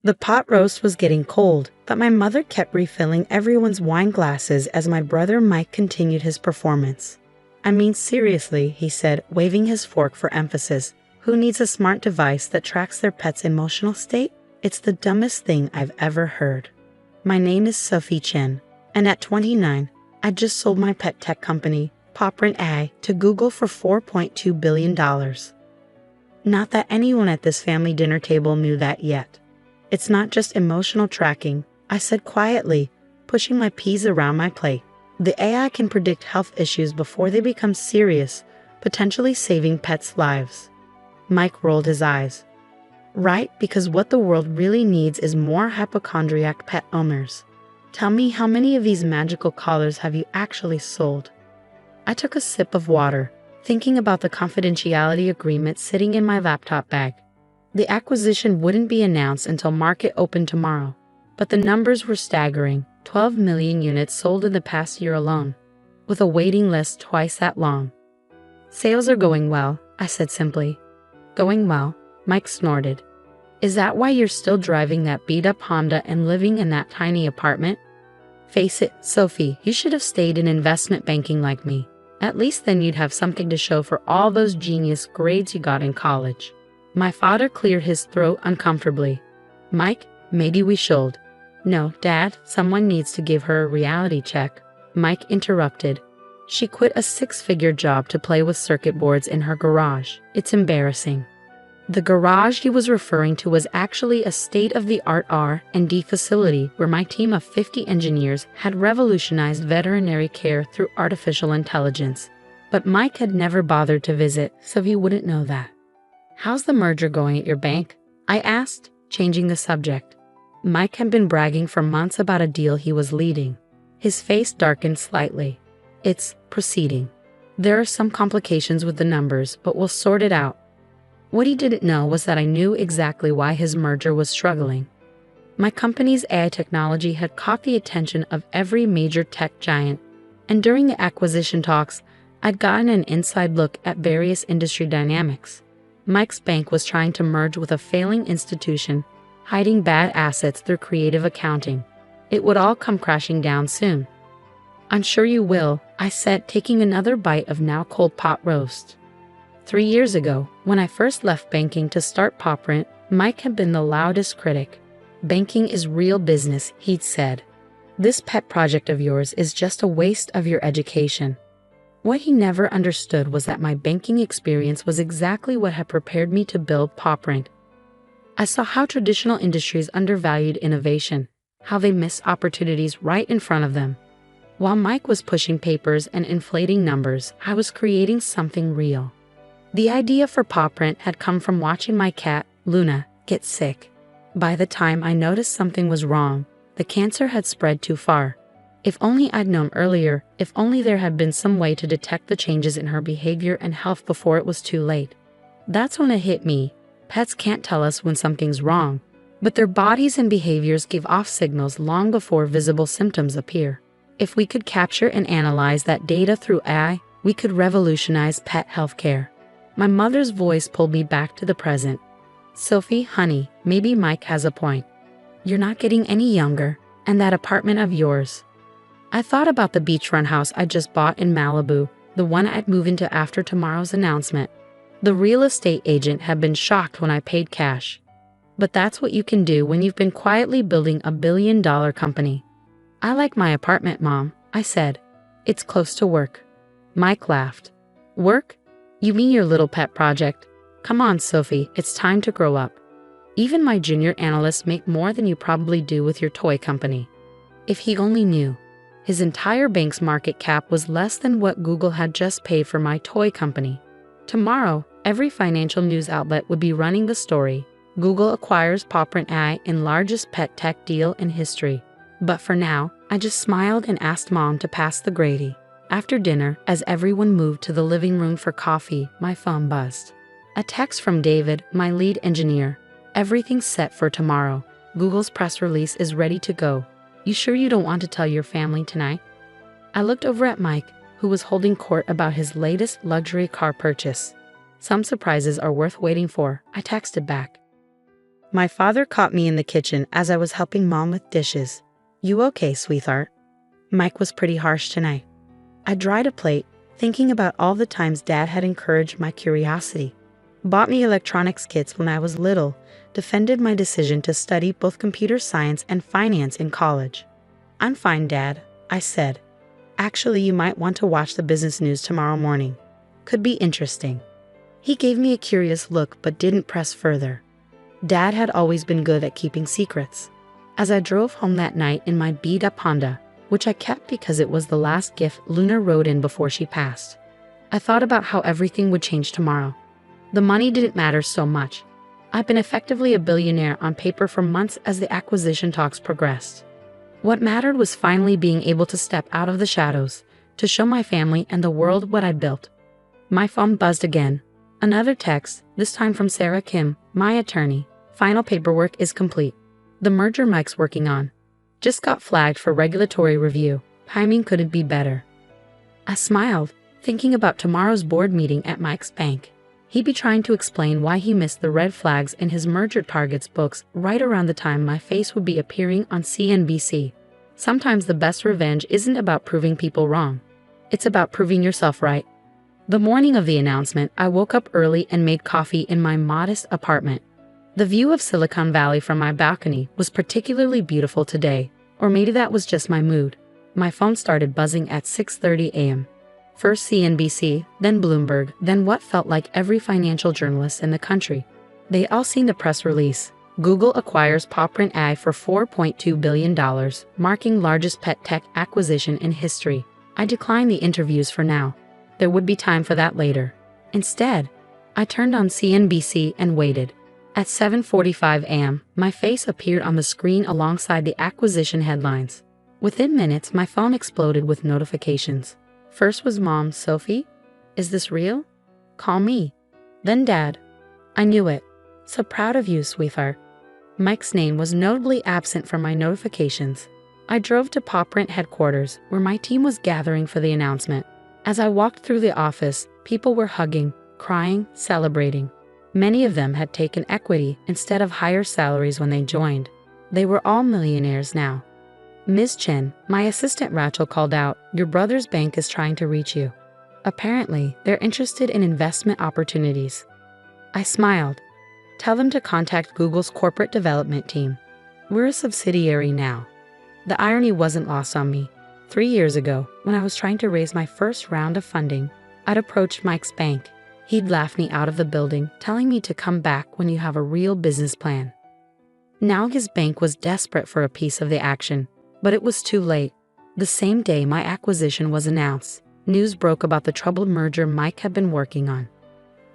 The pot roast was getting cold, but my mother kept refilling everyone's wine glasses as my brother Mike continued his performance. "I mean, seriously," he said, waving his fork for emphasis. "Who needs a smart device that tracks their pet's emotional state? It's the dumbest thing I've ever heard." My name is Sophie Chen, and at 29, I just sold my pet tech company, Pawprint AI, to Google for $4.2 billion. Not that anyone at this family dinner table knew that yet. "It's not just emotional tracking," I said quietly, pushing my peas around my plate. "The AI can predict health issues before they become serious, potentially saving pets' lives." Mike rolled his eyes. "Right, because what the world really needs is more hypochondriac pet owners. Tell me, how many of these magical collars have you actually sold?" I took a sip of water, thinking about the confidentiality agreement sitting in my laptop bag. The acquisition wouldn't be announced until market open tomorrow, but the numbers were staggering: 12 million units sold in the past year alone, with a waiting list twice that long. "Sales are going well," I said simply. "Going well?" Mike snorted. "Is that why you're still driving that beat-up Honda and living in that tiny apartment? Face it, Sophie, you should have stayed in investment banking like me. At least then you'd have something to show for all those genius grades you got in college." My father cleared his throat uncomfortably. "Mike, maybe we should." "No, Dad, someone needs to give her a reality check," Mike interrupted. "She quit a six-figure job to play with circuit boards in her garage. It's embarrassing." The garage he was referring to was actually a state-of-the-art R&D facility where my team of 50 engineers had revolutionized veterinary care through artificial intelligence. But Mike had never bothered to visit, so he wouldn't know that. "How's the merger going at your bank?" I asked, changing the subject. Mike had been bragging for months about a deal he was leading. His face darkened slightly. "It's proceeding. There are some complications with the numbers, but we'll sort it out." What he didn't know was that I knew exactly why his merger was struggling. My company's AI technology had caught the attention of every major tech giant, and during the acquisition talks, I'd gotten an inside look at various industry dynamics. Mike's bank was trying to merge with a failing institution, hiding bad assets through creative accounting. It would all come crashing down soon. "I'm sure you will," I said, taking another bite of now cold pot roast. 3 years ago, when I first left banking to start Pawprint, Mike had been the loudest critic. "Banking is real business," he'd said. "This pet project of yours is just a waste of your education." What he never understood was that my banking experience was exactly what had prepared me to build Pawprint. I saw how traditional industries undervalued innovation, how they missed opportunities right in front of them. While Mike was pushing papers and inflating numbers, I was creating something real. The idea for Pawprint had come from watching my cat, Luna, get sick. By the time I noticed something was wrong, the cancer had spread too far. If only I'd known earlier, if only there had been some way to detect the changes in her behavior and health before it was too late. That's when it hit me. Pets can't tell us when something's wrong, but their bodies and behaviors give off signals long before visible symptoms appear. If we could capture and analyze that data through AI, we could revolutionize pet healthcare. My mother's voice pulled me back to the present. "Sophie, honey, maybe Mike has a point. You're not getting any younger, and that apartment of yours." I thought about the beachfront house I just bought in Malibu, the one I'd move into after tomorrow's announcement. The real estate agent had been shocked when I paid cash. But that's what you can do when you've been quietly building a billion-dollar company. "I like my apartment, Mom," I said. "It's close to work." Mike laughed. "Work? You mean your little pet project? Come on, Sophie, it's time to grow up. Even my junior analysts make more than you probably do with your toy company." If he only knew. His entire bank's market cap was less than what Google had just paid for my toy company. Tomorrow, every financial news outlet would be running the story: Google acquires Pawprint AI in largest pet tech deal in history. But for now, I just smiled and asked Mom to pass the gravy. After dinner, as everyone moved to the living room for coffee, my phone buzzed. A text from David, my lead engineer. "Everything's set for tomorrow. Google's press release is ready to go. You sure you don't want to tell your family tonight?" I looked over at Mike, who was holding court about his latest luxury car purchase. "Some surprises are worth waiting for," I texted back. My father caught me in the kitchen as I was helping Mom with dishes. You okay, sweetheart? Mike was pretty harsh tonight. I dried a plate, thinking about all the times Dad had encouraged my curiosity. Bought me electronics kits when I was little, defended my decision to study both computer science and finance in college. I'm fine, Dad, I said. Actually, you might want to watch the business news tomorrow morning. Could be interesting. He gave me a curious look but didn't press further. Dad had always been good at keeping secrets. As I drove home that night in my beat-up Honda, which I kept because it was the last gift Luna rode in before she passed, I thought about how everything would change tomorrow. The money didn't matter so much. I've been effectively a billionaire on paper for months as the acquisition talks progressed. What mattered was finally being able to step out of the shadows, to show my family and the world what I built. My phone buzzed again. Another text, this time from Sarah Kim, my attorney. Final paperwork is complete. The merger Mike's working on just got flagged for regulatory review. Timing couldn't be better. I smiled, thinking about tomorrow's board meeting at Mike's bank. He'd be trying to explain why he missed the red flags in his merger targets books right around the time my face would be appearing on CNBC. Sometimes the best revenge isn't about proving people wrong. It's about proving yourself right. The morning of the announcement, I woke up early and made coffee in my modest apartment. The view of Silicon Valley from my balcony was particularly beautiful today, or maybe that was just my mood. My phone started buzzing at 6:30 a.m. First CNBC, then Bloomberg, then what felt like every financial journalist in the country. They all seen the press release. Google acquires Pawprint AI for $4.2 billion, marking largest pet tech acquisition in history. I declined the interviews for now. There would be time for that later. Instead, I turned on CNBC and waited. At 7:45 a.m., my face appeared on the screen alongside the acquisition headlines. Within minutes, my phone exploded with notifications. First was Mom, Sophie? Is this real? Call me. Then Dad. I knew it. So proud of you, sweetheart. Mike's name was notably absent from my notifications. I drove to Pawprint headquarters, where my team was gathering for the announcement. As I walked through the office, people were hugging, crying, celebrating. Many of them had taken equity instead of higher salaries when they joined. They were all millionaires now. Ms. Chen, my assistant Rachel, called out, "Your brother's bank is trying to reach you. Apparently, they're interested in investment opportunities." I smiled. "Tell them to contact Google's corporate development team. We're a subsidiary now." The irony wasn't lost on me. 3 years ago, when I was trying to raise my first round of funding, I'd approached Mike's bank. He'd laughed me out of the building, telling me to come back when you have a real business plan. Now his bank was desperate for a piece of the action, but it was too late. The same day my acquisition was announced, news broke about the troubled merger Mike had been working on.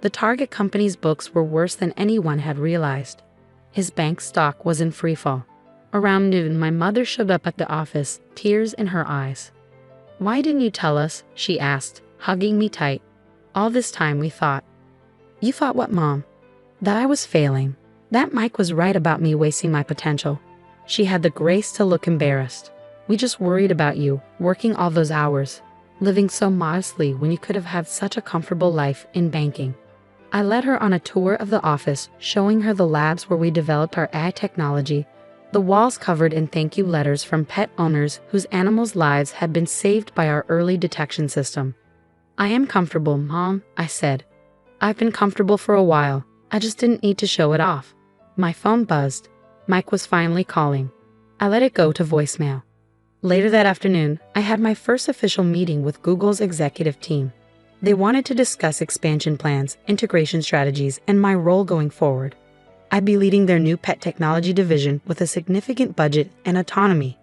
The target company's books were worse than anyone had realized. His bank stock was in freefall. Around noon, my mother showed up at the office, tears in her eyes. "Why didn't you tell us?" she asked, hugging me tight. "All this time we thought." "You thought what, Mom?" "That I was failing. That Mike was right about me wasting my potential." She had the grace to look embarrassed. "We just worried about you, working all those hours, living so modestly when you could have had such a comfortable life in banking." I led her on a tour of the office, showing her the labs where we developed our AI technology, the walls covered in thank you letters from pet owners whose animals' lives had been saved by our early detection system. "I am comfortable, Mom," I said. "I've been comfortable for a while. I just didn't need to show it off." My phone buzzed. Mike was finally calling. I let it go to voicemail. Later that afternoon, I had my first official meeting with Google's executive team. They wanted to discuss expansion plans, integration strategies, and my role going forward. I'd be leading their new pet technology division with a significant budget and autonomy.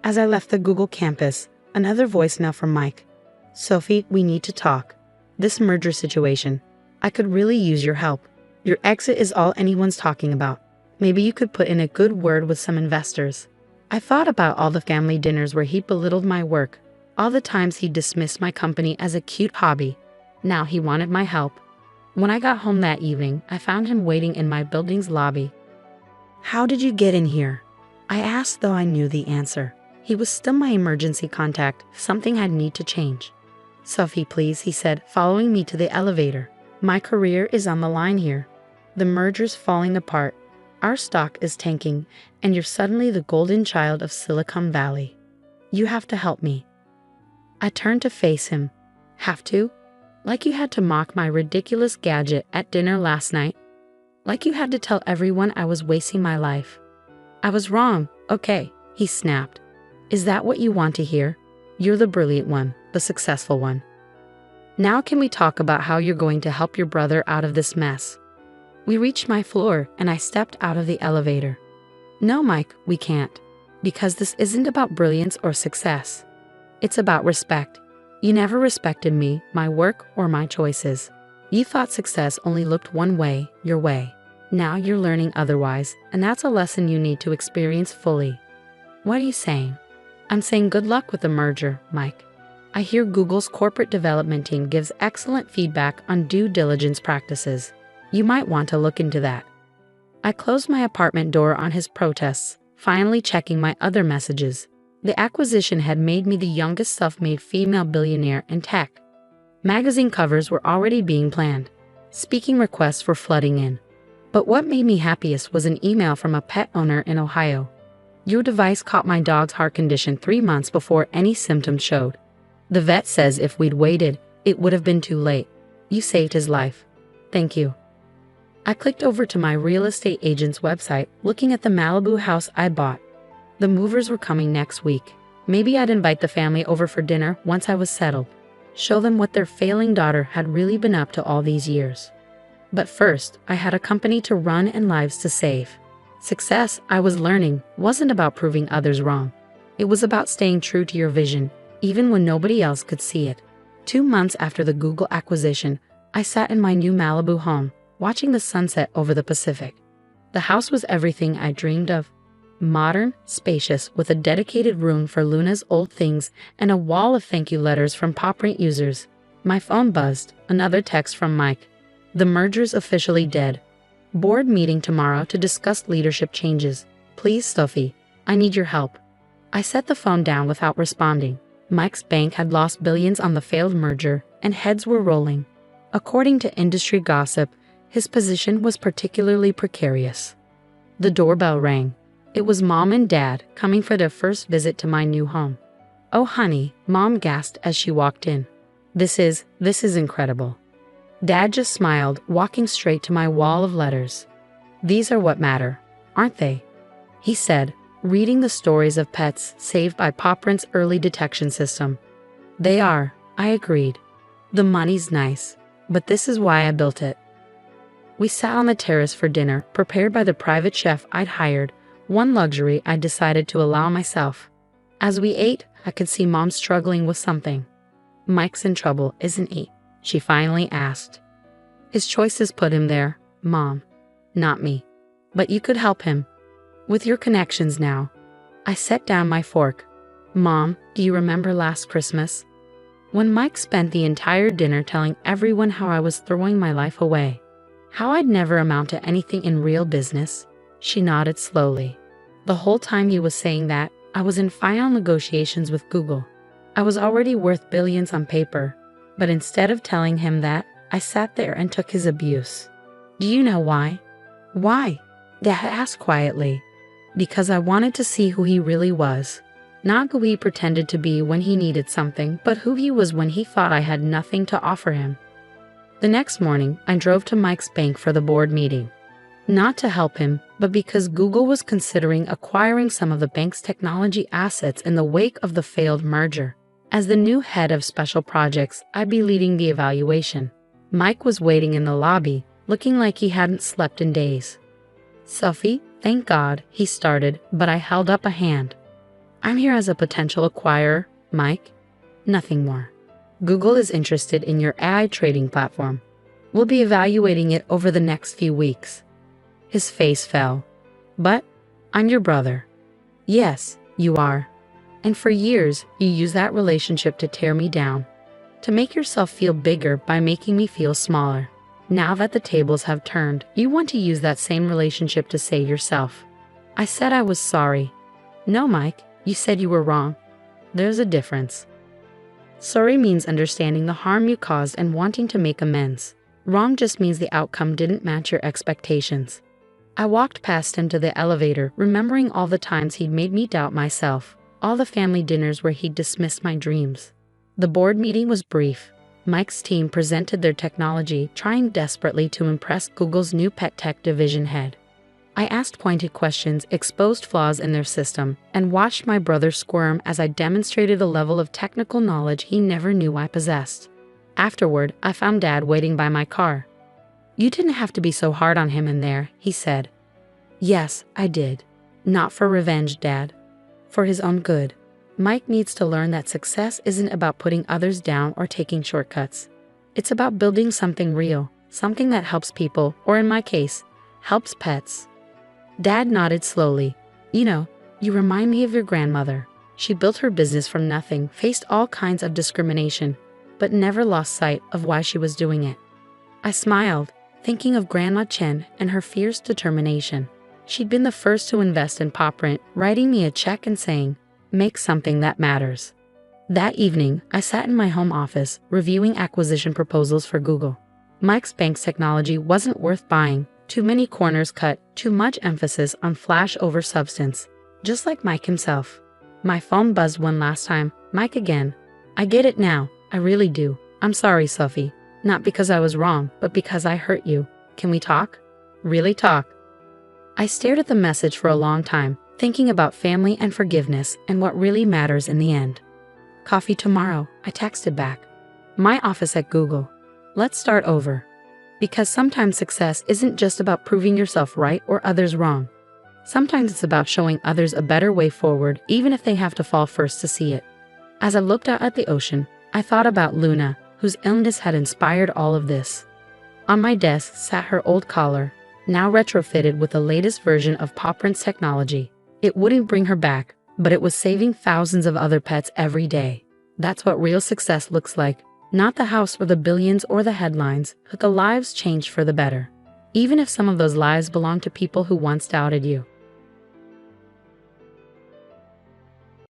As I left the Google campus, another voicemail from Mike. "Sophie, we need to talk. This merger situation. I could really use your help. Your exit is all anyone's talking about. Maybe you could put in a good word with some investors." I thought about all the family dinners where he belittled my work, all the times he dismissed my company as a cute hobby. Now he wanted my help. When I got home that evening, I found him waiting in my building's lobby. "How did you get in here?" I asked, though I knew the answer. He was still my emergency contact. Something had need to change. "Sophie, please," he said, following me to the elevator. "My career is on the line here. The merger's falling apart. Our stock is tanking, and you're suddenly the golden child of Silicon Valley. You have to help me." I turned to face him. "Have to? Like you had to mock my ridiculous gadget at dinner last night? Like you had to tell everyone I was wasting my life?" "I was wrong, okay," he snapped. "Is that what you want to hear? You're the brilliant one, the successful one. Now can we talk about how you're going to help your brother out of this mess?" We reached my floor, and I stepped out of the elevator. "No, Mike, we can't. Because this isn't about brilliance or success. It's about respect. You never respected me, my work, or my choices. You thought success only looked one way, your way. Now you're learning otherwise, and that's a lesson you need to experience fully." "What are you saying?" "I'm saying good luck with the merger, Mike. I hear Google's corporate development team gives excellent feedback on due diligence practices. You might want to look into that." I closed my apartment door on his protests, finally checking my other messages. The acquisition had made me the youngest self-made female billionaire in tech. Magazine covers were already being planned. Speaking requests were flooding in. But what made me happiest was an email from a pet owner in Ohio. "Your device caught my dog's heart condition 3 months before any symptoms showed. The vet says if we'd waited, it would have been too late. You saved his life. Thank you." I clicked over to my real estate agent's website, looking at the Malibu house I bought. The movers were coming next week. Maybe I'd invite the family over for dinner once I was settled. Show them what their failing daughter had really been up to all these years. But first, I had a company to run and lives to save. Success, I was learning, wasn't about proving others wrong. It was about staying true to your vision, even when nobody else could see it. 2 months after the Google acquisition, I sat in my new Malibu home, watching the sunset over the Pacific. The house was everything I dreamed of. Modern, spacious, with a dedicated room for Luna's old things and a wall of thank you letters from Pawprint users. My phone buzzed, another text from Mike. "The merger's officially dead. Board meeting tomorrow to discuss leadership changes. Please, Sophie, I need your help." I set the phone down without responding. Mike's bank had lost billions on the failed merger, and heads were rolling. According to industry gossip, his position was particularly precarious. The doorbell rang. It was Mom and Dad coming for their first visit to my new home. "Oh, honey," Mom gasped as she walked in. This is incredible." Dad just smiled, walking straight to my wall of letters. "These are what matter, aren't they?" he said, reading the stories of pets saved by Pawprint's early detection system. "They are," I agreed. "The money's nice, but this is why I built it." We sat on the terrace for dinner, prepared by the private chef I'd hired, one luxury I decided to allow myself. As we ate, I could see Mom struggling with something. "Mike's in trouble, isn't he?" she finally asked. "His choices put him there, Mom. Not me. But you could help him. With your connections now." I set down my fork. "Mom, do you remember last Christmas? When Mike spent the entire dinner telling everyone how I was throwing my life away? How I'd never amount to anything in real business?" She nodded slowly. "The whole time he was saying that, I was in final negotiations with Google. I was already worth billions on paper. But instead of telling him that, I sat there and took his abuse. Do you know why?" "Why?" Dad asked quietly. "Because I wanted to see who he really was. Not who he pretended to be when he needed something, but who he was when he thought I had nothing to offer him." The next morning, I drove to Mike's bank for the board meeting. Not to help him, but because Google was considering acquiring some of the bank's technology assets in the wake of the failed merger. As the new head of special projects, I'd be leading the evaluation. Mike was waiting in the lobby, looking like he hadn't slept in days. "Sophie, thank God," he started, but I held up a hand. "I'm here as a potential acquirer, Mike. Nothing more. Google is interested in your AI trading platform. We'll be evaluating it over the next few weeks." His face fell. "But I'm your brother." "Yes, you are. And for years, you used that relationship to tear me down, to make yourself feel bigger by making me feel smaller. Now that the tables have turned, you want to use that same relationship to save yourself." I said I was sorry. "No, Mike, you said you were wrong. There's a difference. Sorry means understanding the harm you caused and wanting to make amends. Wrong just means the outcome didn't match your expectations." I walked past him to the elevator, remembering all the times he'd made me doubt myself, all the family dinners where he'd dismissed my dreams. The board meeting was brief. Mike's team presented their technology, trying desperately to impress Google's new pet tech division head. I asked pointed questions, exposed flaws in their system, and watched my brother squirm as I demonstrated a level of technical knowledge he never knew I possessed. Afterward, I found Dad waiting by my car. "You didn't have to be so hard on him in there," he said. "Yes, I did. Not for revenge, Dad. For his own good. Mike needs to learn that success isn't about putting others down or taking shortcuts. It's about building something real, something that helps people, or in my case, helps pets." Dad nodded slowly. You remind me of your grandmother. She built her business from nothing, faced all kinds of discrimination, but never lost sight of why she was doing it." I smiled, thinking of Grandma Chen and her fierce determination. She'd been the first to invest in Pawprint, writing me a check and saying, "Make something that matters." That evening, I sat in my home office, reviewing acquisition proposals for Google. Mike's bank's technology wasn't worth buying. Too many corners cut, too much emphasis on flash over substance. Just like Mike himself. My phone buzzed one last time. "Mike again. I get it now. I really do. I'm sorry, Sophie. Not because I was wrong, but because I hurt you. Can we talk? Really talk?" I stared at the message for a long time, thinking about family and forgiveness and what really matters in the end. "Coffee tomorrow," I texted back. "My office at Google. Let's start over." Because sometimes success isn't just about proving yourself right or others wrong. Sometimes it's about showing others a better way forward, even if they have to fall first to see it. As I looked out at the ocean, I thought about Luna, whose illness had inspired all of this. On my desk sat her old collar, now retrofitted with the latest version of Pawprint's technology. It wouldn't bring her back, but it was saving thousands of other pets every day. That's what real success looks like. Not the house or the billions or the headlines, but the lives changed for the better. Even if some of those lives belong to people who once doubted you.